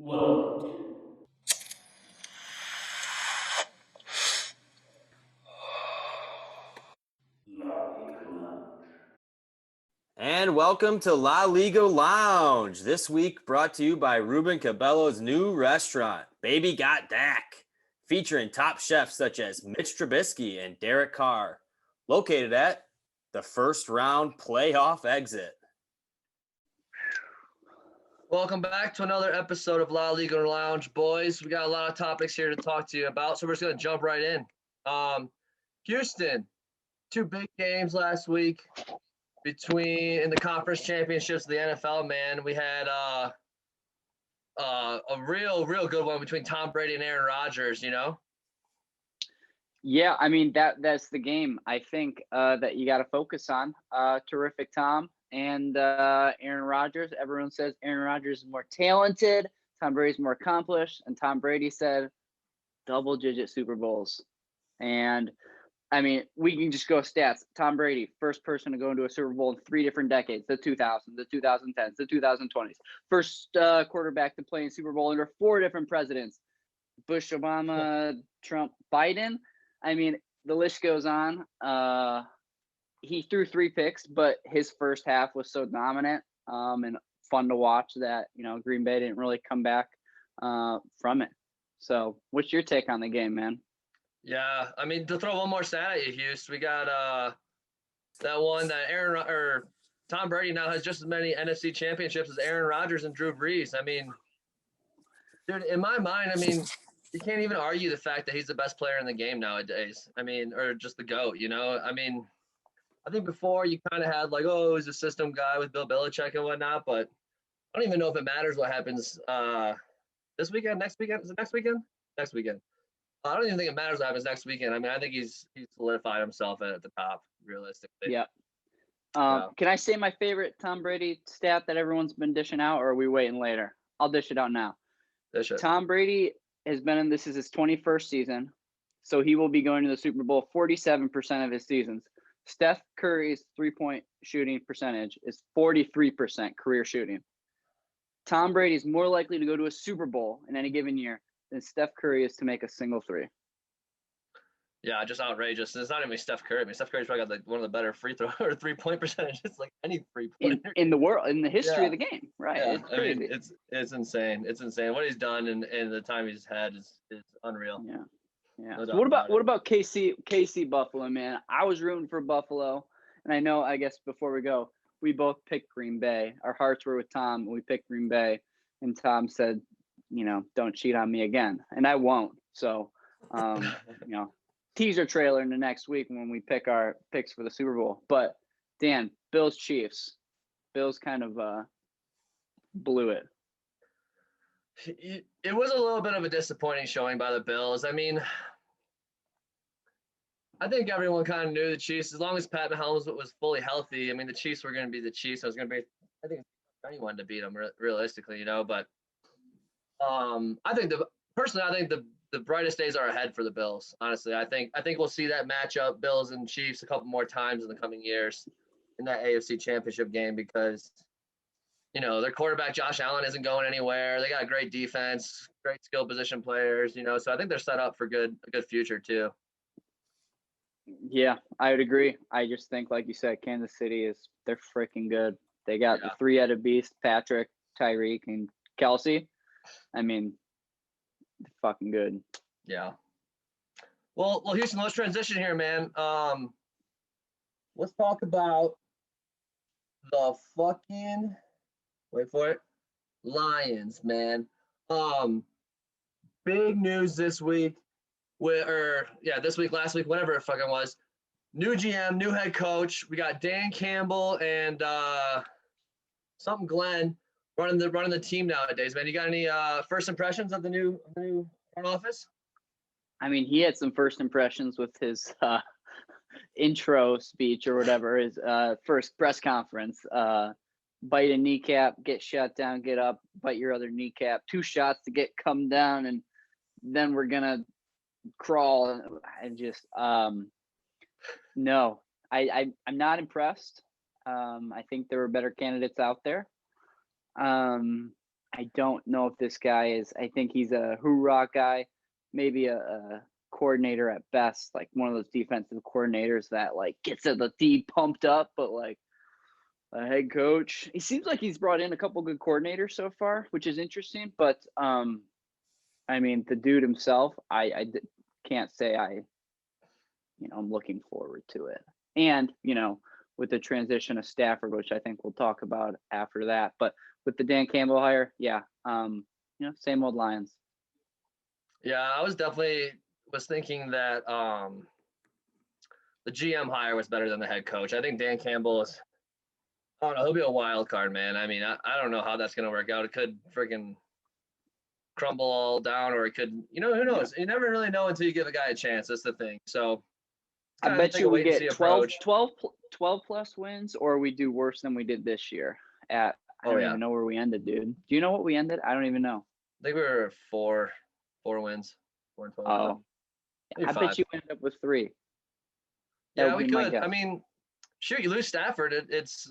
Welcome to La Liga. And welcome to La Liga Lounge. This week brought to you by Ruben Cabello's new restaurant, Baby Got Dak, featuring top chefs such as Mitch Trubisky and Derek Carr, located at the first round playoff exit. Welcome back to another episode of La Liga Lounge, boys. We got a lot of topics here to talk to you about, so we're just going to jump right in. Houston, two big games last week in the conference championships of the NFL, man. We had a real good one between Tom Brady and Aaron Rodgers, you know? Yeah, I mean that's the game I think that you got to focus on. Terrific Tom and Aaron Rodgers. Everyone says Aaron Rodgers is more talented, Tom Brady's more accomplished, and Tom Brady said double-digit Super Bowls. And I mean, we can just go stats. Tom Brady, first person to go into a Super Bowl in 3 different decades: the 2000s, the 2010s, the 2020s. First quarterback to play in Super Bowl under 4 different presidents: Bush, Obama, Trump, Biden. I mean, the list goes on. He threw 3 picks, but his first half was so dominant and fun to watch that, Green Bay didn't really come back from it. So what's your take on the game, man? Yeah, I mean, to throw one more stat at you, Houston, we got that one that Tom Brady now has just as many NFC championships as Aaron Rodgers and Drew Brees. I mean, dude, in my mind, you can't even argue the fact that he's the best player in the game nowadays. I mean, or just the GOAT, you know? I mean, I think before you kind of had like, oh, he's a system guy with Bill Belichick and whatnot, but I don't even know if it matters what happens this weekend, next weekend. Is it next weekend? Next weekend. I don't even think it matters what happens next weekend. I mean, I think he's solidified himself at the top, realistically. Yeah. Can I say my favorite Tom Brady stat that everyone's been dishing out, or are we waiting later? I'll dish it out now. Tom Brady has been this is his 21st season, so he will be going to the Super Bowl 47% of his seasons. Steph Curry's 3-point shooting percentage is 43% career shooting. Tom Brady is more likely to go to a Super Bowl in any given year than Steph Curry is to make a single 3. Yeah, just outrageous. It's not even Steph Curry. I mean, Steph Curry's probably got one of the better free throw or 3-point percentages, like any 3-point in the world, in the history of the game, right? Yeah, it's crazy. I mean, it's insane. It's insane. What he's done and the time he's had is unreal. Yeah. No so what about KC Buffalo, man? I was rooting for Buffalo, and I guess before we go, we both picked Green Bay. Our hearts were with Tom. We picked Green Bay, and Tom said, don't cheat on me again, and I won't. So, teaser trailer in the next week when we pick our picks for the Super Bowl. But Dan, Bills Chiefs. Bills kind of blew it. It was a little bit of a disappointing showing by the Bills. I mean, I think everyone kind of knew the Chiefs, as long as Pat Mahomes was fully healthy. I mean, the Chiefs were going to be the Chiefs. I think anyone to beat them realistically, But I think the brightest days are ahead for the Bills. Honestly, I think we'll see that matchup, Bills and Chiefs, a couple more times in the coming years in that AFC Championship game because their quarterback Josh Allen isn't going anywhere. They got a great defense, great skill position players. So I think they're set up for a good future too. Yeah, I would agree. I just think, like you said, Kansas City they're freaking good. They got the 3-headed beast: Patrick, Tyreek, and Kelsey. I mean, they're fucking good. Yeah. Well, Houston, let's transition here, man. Let's talk about the fucking Lions, man. Big news this week. Last week, whatever it fucking was. New GM, new head coach. We got Dan Campbell and something Glenn running the team nowadays, man. You got any first impressions of the new front office? I mean, he had some first impressions with his intro speech or whatever, his first press conference. Bite a kneecap, get shot down, get up, bite your other kneecap. 2 shots to come down, and then we're gonna crawl. And just no, I'm not impressed. I think there were better candidates out there. I don't know if this guy is. I think he's a hoorah guy, maybe a coordinator at best, like one of those defensive coordinators that like gets the D pumped up, but like a head coach. He seems like he's brought in a couple good coordinators so far, which is interesting. But I mean, the dude himself, can't say I'm looking forward to it. And with the transition of Stafford, which I think we'll talk about after that, but with the Dan Campbell hire, yeah, same old Lions. Yeah, I was thinking that the GM hire was better than the head coach. I think Dan Campbell is, I don't know, he'll be a wild card, man. I mean, I don't know how that's going to work out. It could freaking crumble all down, or it could, who knows? You never really know until you give a guy a chance. That's the thing. So I bet you we get 12 plus wins, or we do worse than we did this year. I don't even know where we ended, dude. Do you know what we ended? I don't even know. I think we were four wins, 4-12. Oh, I bet you end up with 3. Yeah, we could. I mean, shoot, you lose Stafford. It's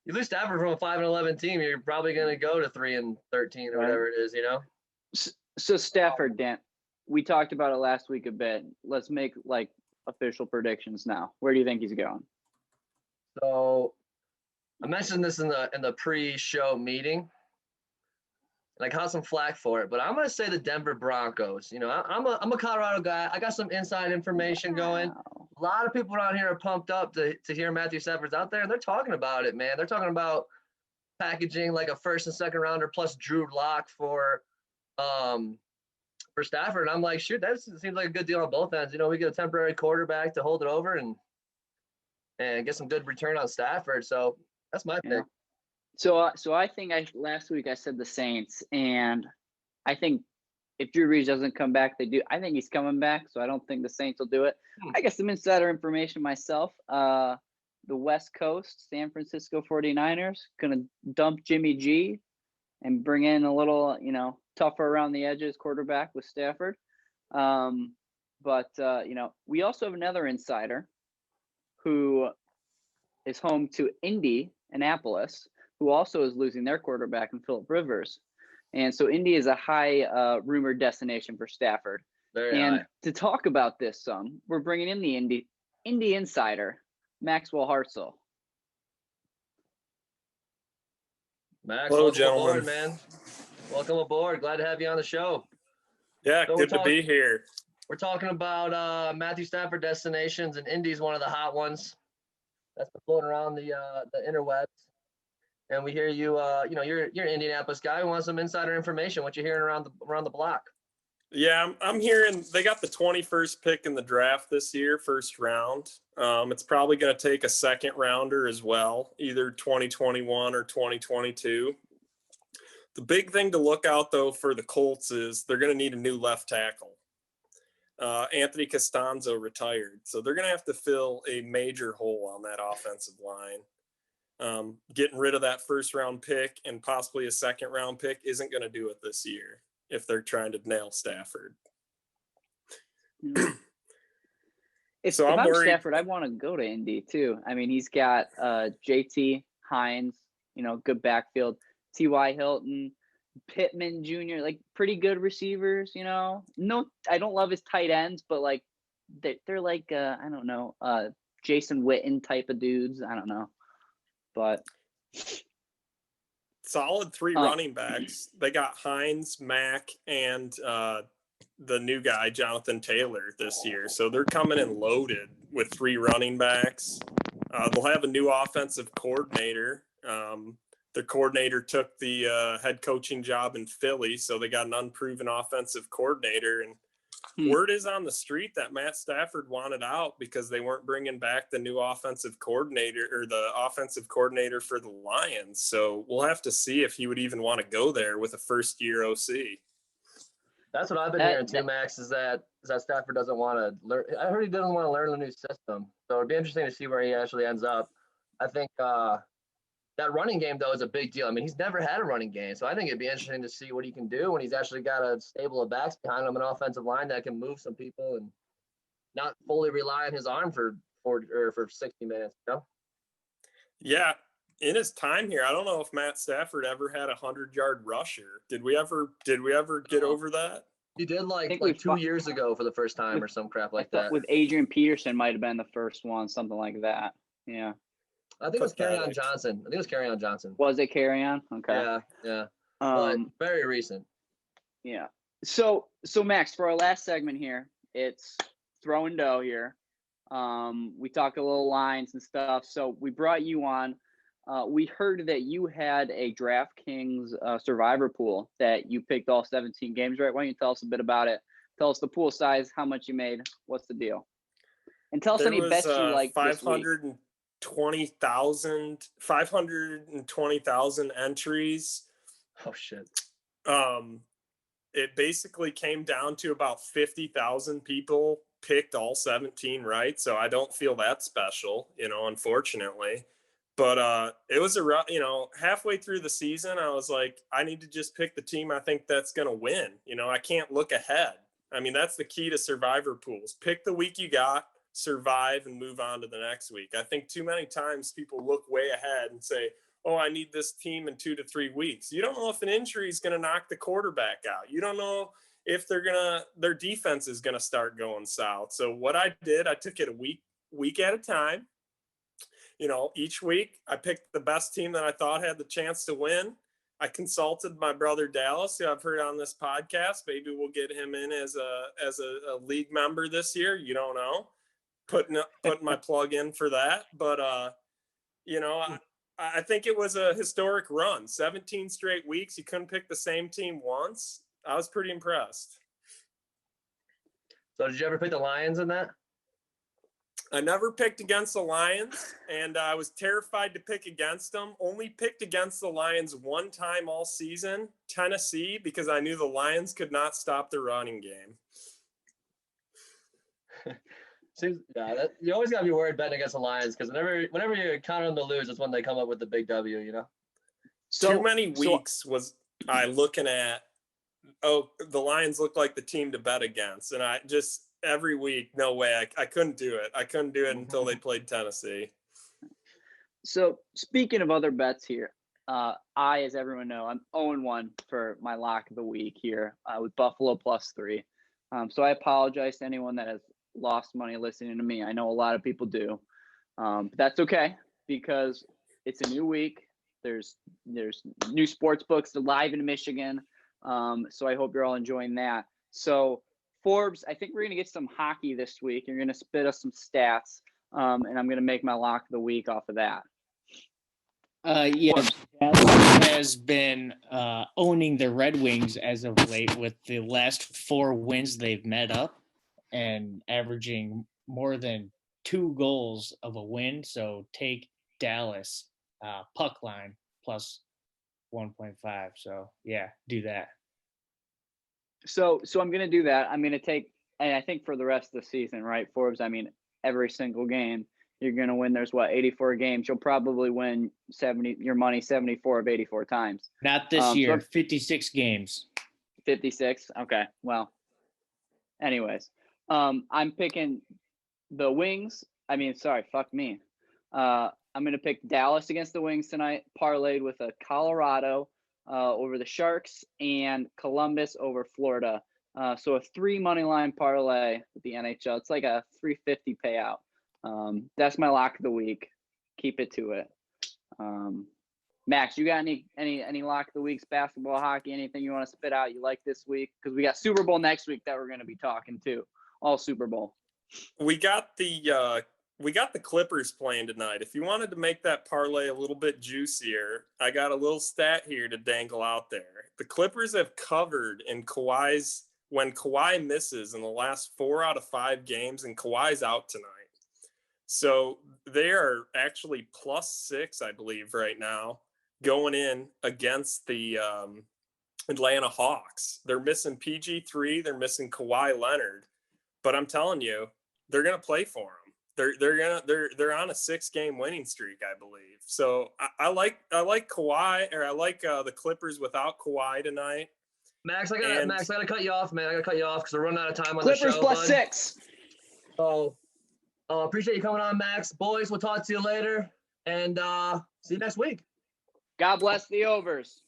you lose Stafford from a 5-11 team. You're probably going to go to 3-13 or whatever it is. So Stafford, Dan, we talked about it last week a bit. Let's make like official predictions now. Where do you think he's going? So I mentioned this in the pre-show meeting, and I caught some flack for it, but I'm going to say the Denver Broncos. I'm a Colorado guy. I got some inside information going. A lot of people around here are pumped up to hear Matthew Stafford's out there, and they're talking about it, man. They're talking about packaging like a first and second rounder plus Drew Lock for Stafford. And I'm like, shoot, that seems like a good deal on both ends. We get a temporary quarterback to hold it over and get some good return on Stafford. So that's my pick. So I think last week I said the Saints, and I think if Drew Brees doesn't come back, they do. I think he's coming back, so I don't think the Saints will do it. I got some insider information myself. The West Coast, San Francisco 49ers, going to dump Jimmy G and bring in a little, tougher around the edges quarterback with Stafford. But we also have another insider who is home to Indianapolis, who also is losing their quarterback in Phillip Rivers. And so Indy is a high rumored destination for Stafford. Very high. To talk about this we're bringing in the Indy insider, Maxwell Hartzell. Max, hello, welcome gentlemen. aboard, man. Welcome aboard. Glad to have you on the show. Yeah, so good to be here. We're talking about Matthew Stafford destinations, and Indy's one of the hot ones that's been floating around the interwebs. And we hear you, you're an Indianapolis guy who wants some insider information. What you hearing around the block? Yeah, I'm hearing they got the 21st pick in the draft this year, first round. It's probably going to take a second rounder as well, either 2021 or 2022. The big thing to look out, though, for the Colts is they're going to need a new left tackle. Anthony Costanzo retired, so they're going to have to fill a major hole on that offensive line. Getting rid of that first-round pick and possibly a second-round pick isn't going to do it this year if they're trying to nail Stafford. If I'm Stafford, I want to go to Indy too. I mean, he's got JT Hines, good backfield, T.Y. Hilton, Pittman Jr., like pretty good receivers, No, I don't love his tight ends, but like they're like I don't know, Jason Witten type of dudes. I don't know. But solid 3 running backs. They got Hines, Mack, and the new guy, Jonathan Taylor, this year. So they're coming in loaded with 3 running backs. They'll have a new offensive coordinator. The coordinator took the head coaching job in Philly, so they got an unproven offensive coordinator. And word is on the street that Matt Stafford wanted out because they weren't bringing back the new offensive coordinator or the offensive coordinator for the Lions. So we'll have to see if he would even want to go there with a first-year OC. That's what I've been hearing too, Max, is that Stafford doesn't want to learn. I heard he doesn't want to learn the new system. So it'd be interesting to see where he actually ends up. I think that running game, though, is a big deal. I mean, he's never had a running game, so I think it'd be interesting to see what he can do when he's actually got a stable of backs behind him, an offensive line that can move some people and not fully rely on his arm for 60 minutes. Yeah, in his time here, I don't know if Matt Stafford ever had a 100-yard rusher. Did we ever get over that? He did I think like 2 years ago for the first time or some crap like that. With Adrian Peterson might have been the first one, something like that. Yeah. I think it was Kerryon Pathetic. Johnson. Was it Carry-On? Okay. Yeah. But very recent. Yeah. So Max, for our last segment here, it's throw and dough here. We talked a little lines and stuff. So we brought you on. We heard that you had a DraftKings survivor pool that you picked all 17 games, right? Why don't you tell us a bit about it? Tell us the pool size, how much you made, what's the deal? And tell us any bets you like this week. 520,000 entries. Oh shit. It basically came down to about 50,000 people picked all 17 right. So I don't feel that special, unfortunately. But it was halfway through the season, I was like, I need to just pick the team I think that's going to win. I can't look ahead. I mean, that's the key to survivor pools. Pick the week you got, survive, and move on to the next week. I think too many times people look way ahead and say, oh, I need this team in 2 to 3 weeks. You don't know if an injury is going to knock the quarterback out. You don't know if their defense is going to start going south. So what I did, I took it a week at a time. Each week I picked the best team that I thought had the chance to win. I consulted my brother Dallas, who I've heard on this podcast. Maybe we'll get him in as a league member this year. You don't know. Putting my plug in for that. But I think it was a historic run. 17 straight weeks. You couldn't pick the same team once. I was pretty impressed. So did you ever pick the Lions in that? I never picked against the Lions, and I was terrified to pick against them. Only picked against the Lions one time all season, Tennessee, because I knew the Lions could not stop the running game. You always gotta be worried betting against the Lions because whenever you count on them to lose, it's when they come up with the big W. So too many weeks was I looking at. Oh, the Lions look like the team to bet against, and I just. Every week, no way. I couldn't do it. I couldn't do it until they played Tennessee. So speaking of other bets here, as everyone know, I'm 0-1 for my lock of the week here with Buffalo +3. So I apologize to anyone that has lost money listening to me. I know a lot of people do. But that's okay because it's a new week. There's new sports books live in Michigan. So I hope you're all enjoying that. So Forbes, I think we're going to get some hockey this week. You're going to spit us some stats, and I'm going to make my lock of the week off of that. Yes, Dallas has been owning the Red Wings as of late with the last 4 wins they've met up and averaging more than 2 goals of a win. So take Dallas puck line plus 1.5. So, yeah, do that. So I'm going to do that. I'm going to take, and I think for the rest of the season, right, Forbes, I mean, every single game you're going to win. There's 84 games. You'll probably win 74 of 84 times. Not this year, 56 games. 56. Okay. Well, anyways, I'm picking the Wings. Fuck me. I'm going to pick Dallas against the Wings tonight, parlayed with a Colorado over the Sharks and Columbus over Florida. So a 3 money line parlay with the NHL. It's like a $350 payout. That's my lock of the week. Keep it to it. Max, you got any lock of the weeks, basketball, hockey, anything you want to spit out you like this week? Because we got Super Bowl next week that we're going to be talking to. All Super Bowl. We got the Clippers playing tonight. If you wanted to make that parlay a little bit juicier, I got a little stat here to dangle out there. The Clippers have covered when Kawhi misses in the last 4 out of 5 games, and Kawhi's out tonight. So they are actually +6, I believe, right now, going in against the Atlanta Hawks. They're missing PG3. They're missing Kawhi Leonard. But I'm telling you, they're going to play for him. They're on a 6-game winning streak, I believe. So I like Kawhi, or I like the Clippers without Kawhi tonight. Max, I gotta cut you off, man. I gotta cut you off because we're running out of time on Clippers the show. Clippers +6. So, appreciate you coming on, Max. Boys, we'll talk to you later. And see you next week. God bless the overs.